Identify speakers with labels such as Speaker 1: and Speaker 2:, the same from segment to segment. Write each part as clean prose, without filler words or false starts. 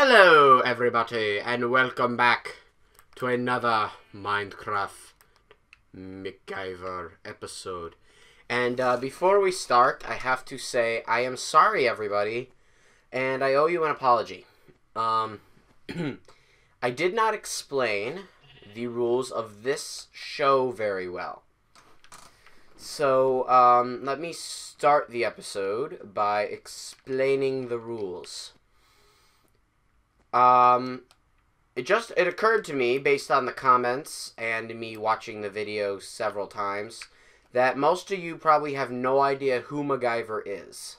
Speaker 1: Hello everybody and welcome back to another Minecraft MacGyver episode. And before we start, I have to say I am sorry everybody, and I owe you an apology. I did not explain the rules of this show very well. So let me start the episode by explaining the rules. It occurred to me, based on the comments and me watching the video several times, that most of you probably have no idea who MacGyver is.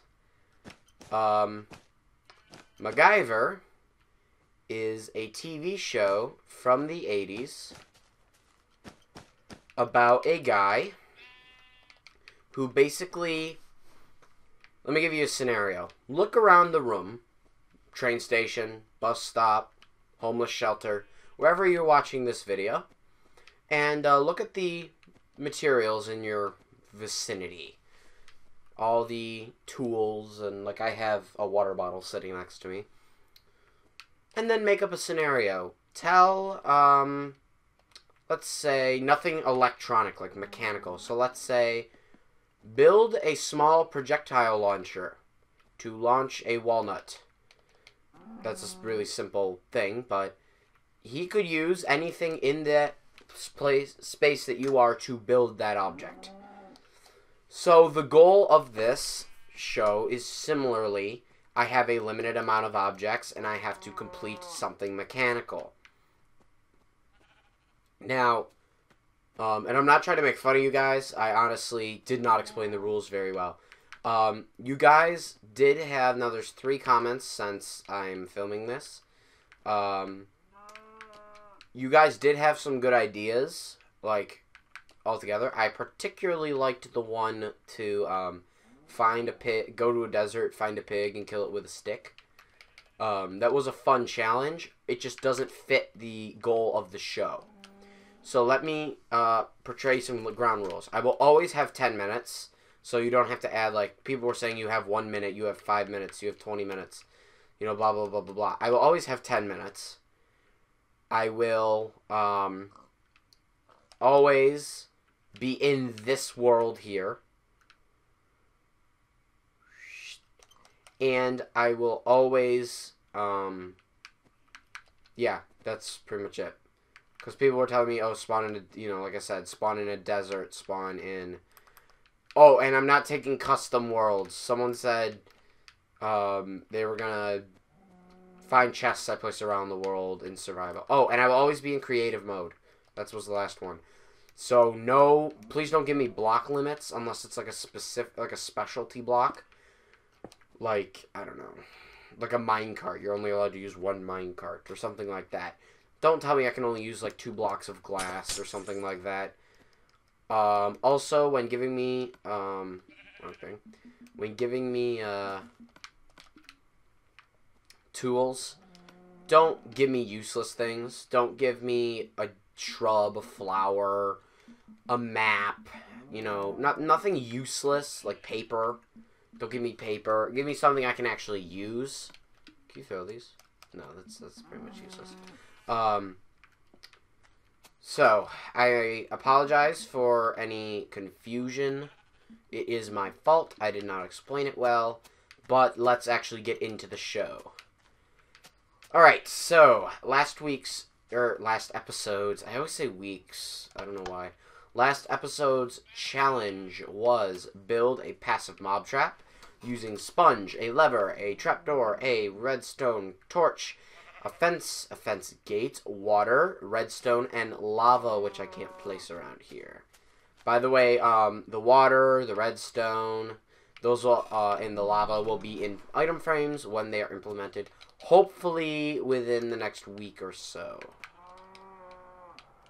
Speaker 1: MacGyver is a TV show from the 80s about a guy who basically... Let me give you a scenario. Look around the room. Train station, bus stop, homeless shelter, wherever you're watching this video, and look at the materials in your vicinity. All the tools, and like I have a water bottle sitting next to me. And then make up a scenario. Tell, let's say, nothing electronic, like mechanical. So let's say, build a small projectile launcher to launch a walnut. That's a really simple thing, but he could use anything in that space that you are to build that object. So the goal of this show is similarly, I have a limited amount of objects and I have to complete something mechanical. Now, and I'm not trying to make fun of you guys, I honestly did not explain the rules very well. You guys did have, now there's 3 comments since I'm filming this. You guys did have some good ideas, like, altogether. I particularly liked the one to, find a pig, go to a desert, find a pig, and kill it with a stick. That was a fun challenge. It just doesn't fit the goal of the show. So let me, portray some ground rules. I will always have 10 minutes. So you don't have to add, like, people were saying you have 1 minute, you have 5 minutes, you have 20 minutes, you know, blah, blah, blah, blah, blah. I will always have 10 minutes. I will, always be in this world here. And I will always, yeah, that's pretty much it. Because people were telling me, oh, spawn in a, you know, like I said, spawn in a desert, spawn in... Oh, and I'm not taking custom worlds. Someone said they were going to find chests I place around the world in survival. Oh, and I will always be in creative mode. That was the last one. So, no, please don't give me block limits unless it's like a specific, like a specialty block. Like, I don't know, like a minecart. You're only allowed to use 1 minecart or something like that. Don't tell me I can only use like 2 blocks of glass or something like that. Also, when giving me, tools, don't give me useless things. Don't give me a shrub, a flower, a map, you know, nothing useless, like paper. Don't give me paper. Give me something I can actually use. Can you throw these? No, that's pretty much useless. So, I apologize for any confusion. It is my fault. I did not explain it well. But let's actually get into the show. Alright, so, last episode's, I always say weeks, I don't know why. Last episode's challenge was build a passive mob trap using sponge, a lever, a trapdoor, a redstone torch, a fence gate, water, redstone, and lava, which I can't place around here. By the way, the water, the redstone, those will, and the lava will be in item frames when they are implemented, hopefully within the next week or so.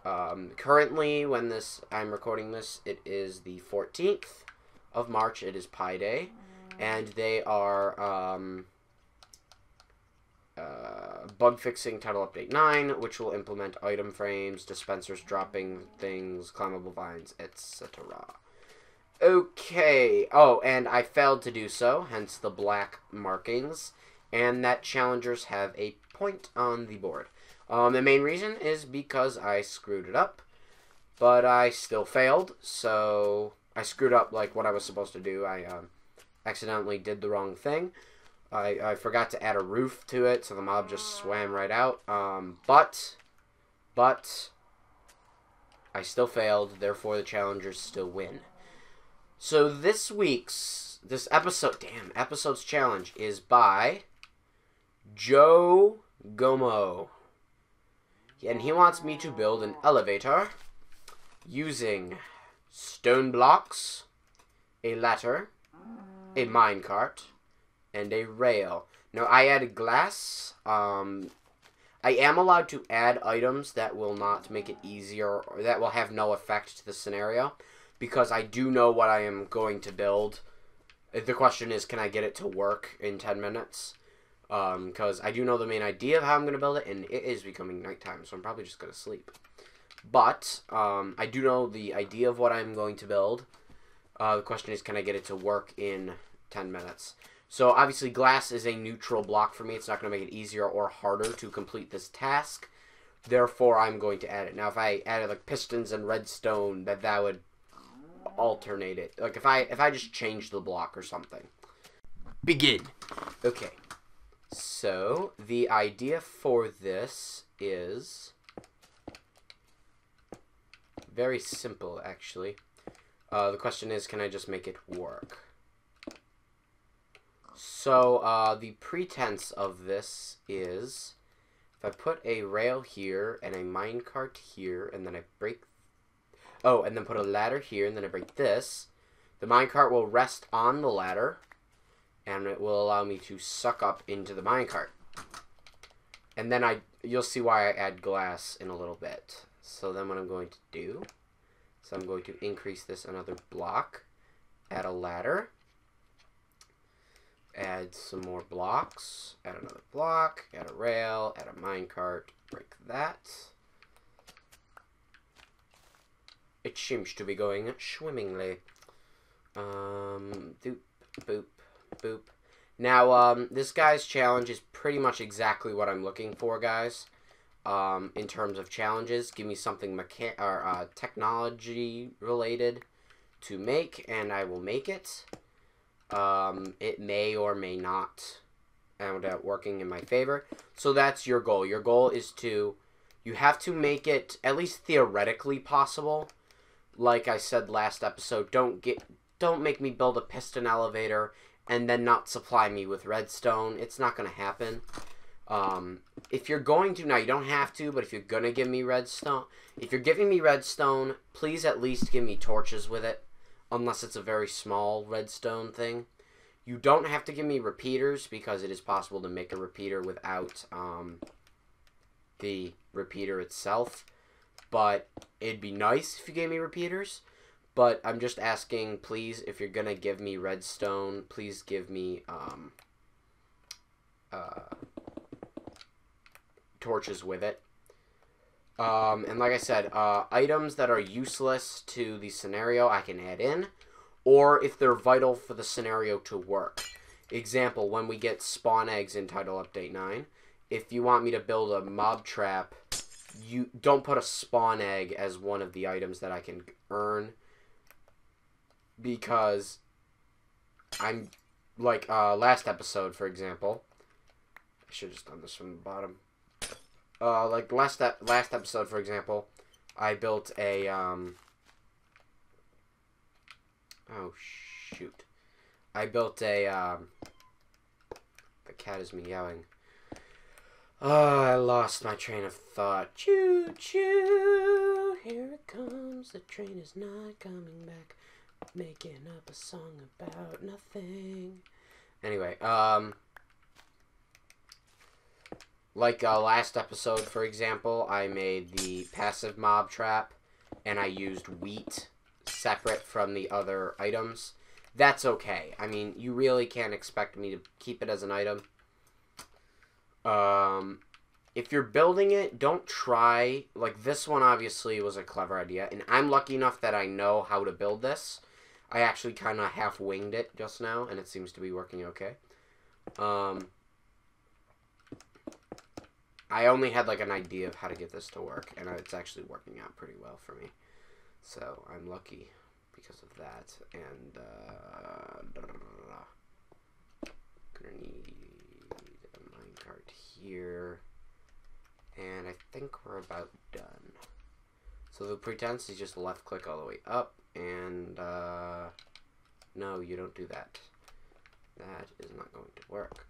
Speaker 1: Currently, when I'm recording this, it is the 14th of March. It is Pi Day, and they are, bug fixing title update 9, which will implement item frames, dispensers dropping things, climbable vines, etc. Okay. Oh, and I failed to do so, hence the black markings. and that challengers have a point on the board. The main reason is because I screwed it up, but I still failed, so I screwed up like what I was supposed to do. I accidentally did the wrong thing. I forgot to add a roof to it, so the mob just swam right out. But I still failed, therefore the challengers still win. So this episode's challenge is by Joe Gomo. And he wants me to build an elevator using stone blocks, a ladder, a minecart, and a rail. Now, I added glass. I am allowed to add items that will not make it easier, or that will have no effect to the scenario, because I do know what I am going to build. The question is, can I get it to work in 10 minutes? Because I do know the main idea of how I'm going to build it, and it is becoming nighttime, so I'm probably just going to sleep. But, I do know the idea of what I'm going to build. The question is, can I get it to work in 10 minutes? So, obviously, glass is a neutral block for me. It's not going to make it easier or harder to complete this task. Therefore, I'm going to add it. Now, if I added, like, pistons and redstone, that would alternate it. Like, if I just changed the block or something. Begin. Okay. So, the idea for this is very simple, actually. The question is, can I just make it work? So, the pretense of this is, if I put a rail here, and a minecart here, and then I break... Oh, and then put a ladder here, and then I break this, the minecart will rest on the ladder, and it will allow me to suck up into the minecart. And then you'll see why I add glass in a little bit. So then what I'm going to do, so I'm going to increase this another block, add a ladder, add some more blocks, add another block, add a rail, add a minecart, break that. It seems to be going swimmingly. Doop, boop, boop. Now, this guy's challenge is pretty much exactly what I'm looking for, guys. In terms of challenges, give me something technology related to make, and I will make it. It may or may not end up working in my favor. So that's your goal. Your goal is you have to make it at least theoretically possible. Like I said last episode, don't make me build a piston elevator and then not supply me with redstone. It's not going to happen. If you're going to, now you don't have to, but if you're going to give me redstone, if you're giving me redstone, please at least give me torches with it, unless it's a very small redstone thing. You don't have to give me repeaters, because it is possible to make a repeater without the repeater itself, but it'd be nice if you gave me repeaters. But I'm just asking, please, if you're going to give me redstone, please give me torches with it. And like I said, items that are useless to the scenario I can add in, or if they're vital for the scenario to work. Example, when we get spawn eggs in Title Update 9, if you want me to build a mob trap, you don't put a spawn egg as one of the items that I can earn, because I'm, like, last episode, for example, I should have just done this from the bottom. Like, last episode, for example, I built a, oh, shoot. I built a, the cat is meowing. Oh, I lost my train of thought. Choo, choo, here it comes, the train is not coming back. Making up a song about nothing. Anyway, like last episode, for example, I made the passive mob trap, and I used wheat separate from the other items. That's okay. I mean, you really can't expect me to keep it as an item. If you're building it, don't try, like, this one obviously was a clever idea, and I'm lucky enough that I know how to build this. I actually kind of half-winged it just now, and it seems to be working okay. I only had like an idea of how to get this to work, and it's actually working out pretty well for me. So I'm lucky because of that. And gonna need a minecart here, and I think we're about done. So the pretense is just left click all the way up, and no, you don't do that. That is not going to work.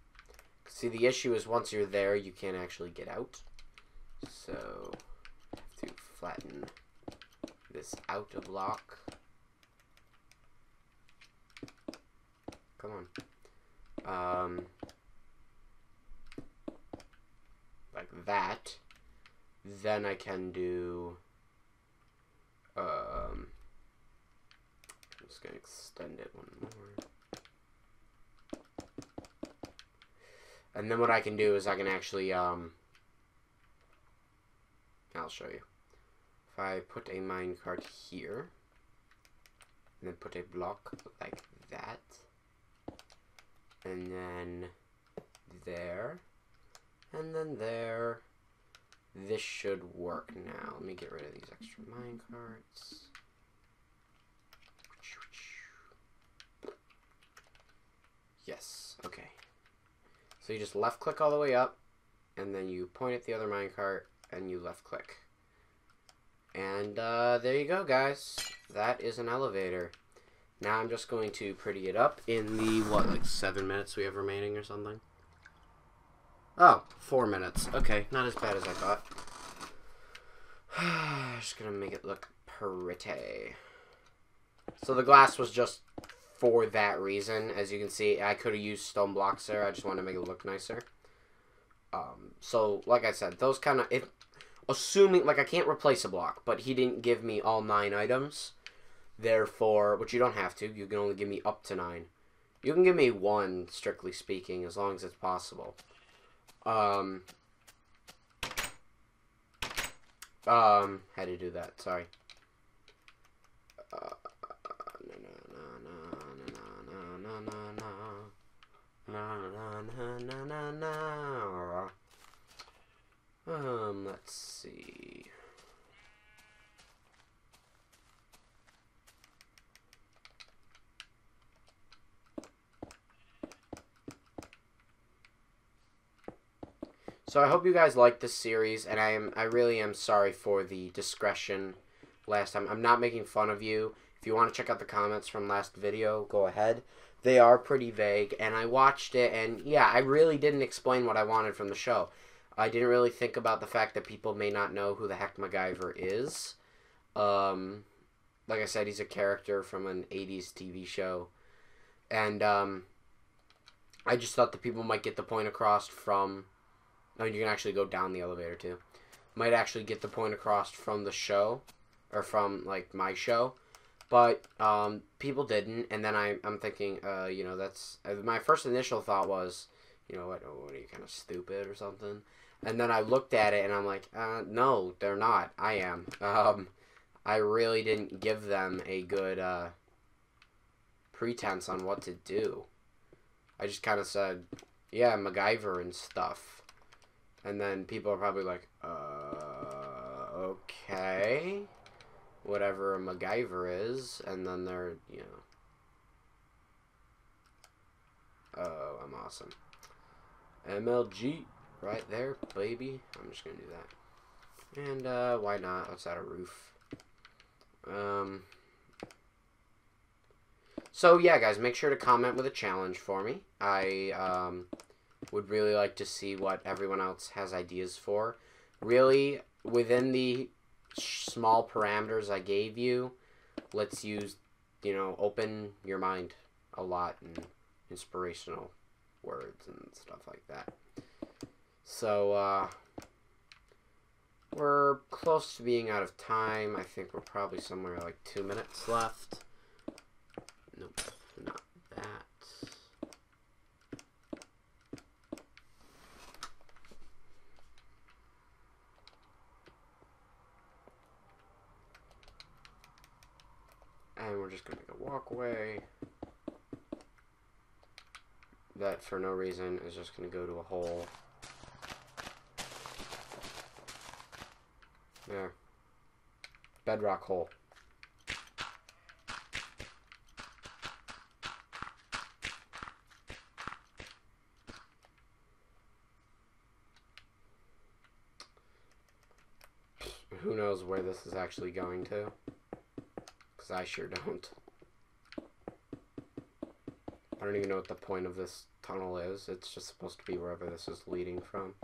Speaker 1: See, the issue is once you're there, you can't actually get out. So I have to flatten this out of block. Come on. Like that. Then I can do I'm just gonna extend it one more. And then what I can do is I can actually I'll show you. If I put a minecart here and then put a block like that, and then there, and then there, this should work now. Let me get rid of these extra minecarts. Yes, okay. So you just left click all the way up, and then you point at the other minecart, and you left click. And there you go, guys. That is an elevator. Now I'm just going to pretty it up in the, what, like 7 minutes we have remaining or something? Oh, 4 minutes. Okay, not as bad as I thought. Just gonna make it look pretty. So the glass was just for that reason. As you can see, I could have used stone blocks there. I just wanted to make it look nicer. So, like I said, those kind of... Assuming, like, I can't replace a block, but he didn't give me all 9 items. Therefore, which you don't have to. You can only give me up to 9. You can give me 1, strictly speaking, as long as it's possible. How to do that? Sorry. Let's see. So I hope you guys like this series, and I really am sorry for the discretion last time. I'm not making fun of you. If you want to check out the comments from last video, go ahead. They are pretty vague, and I watched it, and yeah, I really didn't explain what I wanted from the show. I didn't really think about the fact that people may not know who the heck MacGyver is. Like I said, he's a character from an 80s TV show. And I just thought that people might get the point across from... I mean, you can actually go down the elevator, too. Might actually get the point across from the show. Or from, like, my show. But people didn't. And then I'm thinking, you know, that's... my first initial thought was, you know, what are you, kind of stupid or something? And then I looked at it, and I'm like, no, they're not. I am. I really didn't give them a good pretense on what to do. I just kind of said, yeah, MacGyver and stuff. And then people are probably like, okay. Whatever a MacGyver is. And then they're, you know. Oh, I'm awesome. MLG. Right there, baby. I'm just gonna do that. And, why not? Let's add a roof. So, yeah, guys, make sure to comment with a challenge for me. I, would really like to see what everyone else has ideas for. Really, within the small parameters I gave you, let's use, you know, open your mind a lot and inspirational words and stuff like that. So, we're close to being out of time. I think we're probably somewhere like 2 minutes left. Nope, not that. And we're just going to make a walkway. That, for no reason, is just going to go to a hole. There. Bedrock hole. Who knows where this is actually going to? Because I sure don't. I don't even know what the point of this tunnel is. It's just supposed to be wherever this is leading from.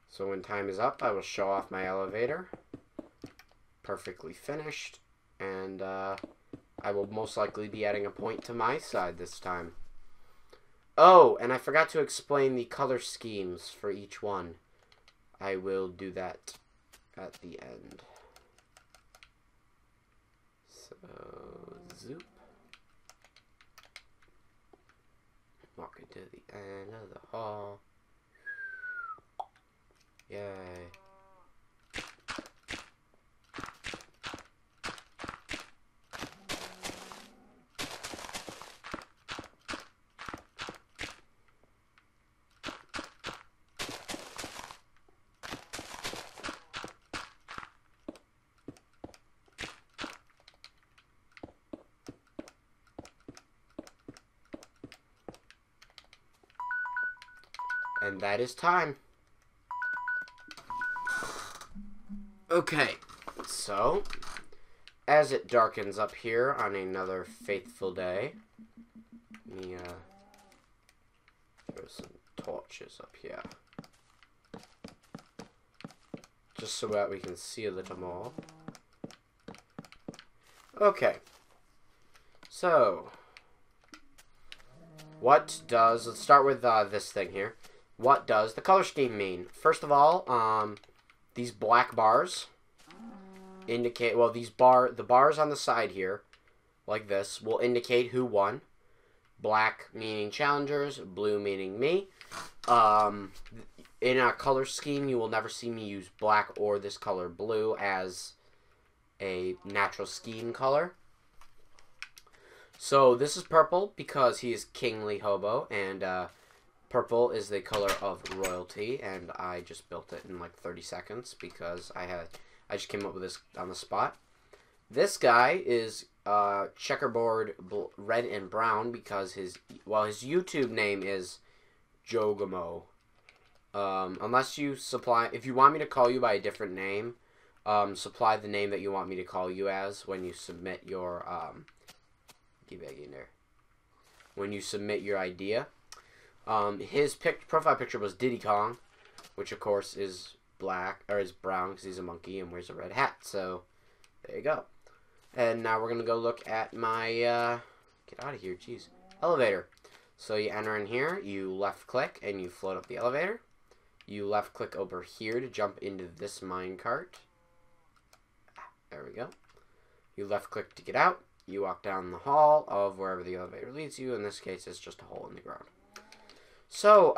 Speaker 1: So when time is up, I will show off my elevator. Perfectly finished. And I will most likely be adding a point to my side this time. Oh, and I forgot to explain the color schemes for each one. I will do that at the end. So, zoop. Walking to the end of the hall. Yay. And that is time. Okay, so as it darkens up here on another faithful day, let me throw some torches up here, just so that we can see a little more. Okay, so what does, let's start with this thing here. What does the color scheme mean? First of all, these black bars indicate, well, the bars on the side here, like this, will indicate who won. Black meaning challengers, blue meaning me. In a color scheme, you will never see me use black or this color blue as a natural scheme color. So this is purple because he is Kingly Hobo, and purple is the color of royalty, and I just built it in like 30 seconds because I just came up with this on the spot. This guy is checkerboard red and brown because his YouTube name is Jogamo. Unless you supply, if you want me to call you by a different name, supply the name that you want me to call you as when you submit your when you submit your idea. His profile picture was Diddy Kong, which of course is black, or is brown because he's a monkey and wears a red hat. So there you go. And now we're gonna go look at my get out of here, jeez, elevator. So you enter in here, you left click and you float up the elevator. You left click over here to jump into this minecart. There we go. You left click to get out. You walk down the hall of wherever the elevator leads you. In this case, it's just a hole in the ground. So,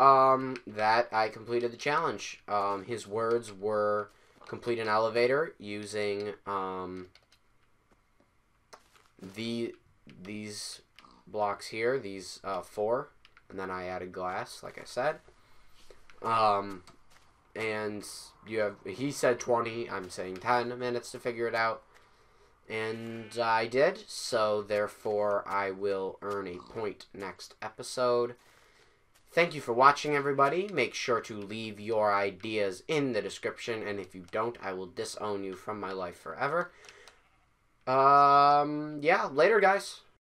Speaker 1: that I completed the challenge. His words were complete an elevator using, these blocks here, these, 4, and then I added glass, like I said. And he said 20, I'm saying 10 minutes to figure it out. And I did, so therefore I will earn a point next episode. Thank you for watching, everybody. Make sure to leave your ideas in the description, and if you don't, I will disown you from my life forever. Yeah, later, guys.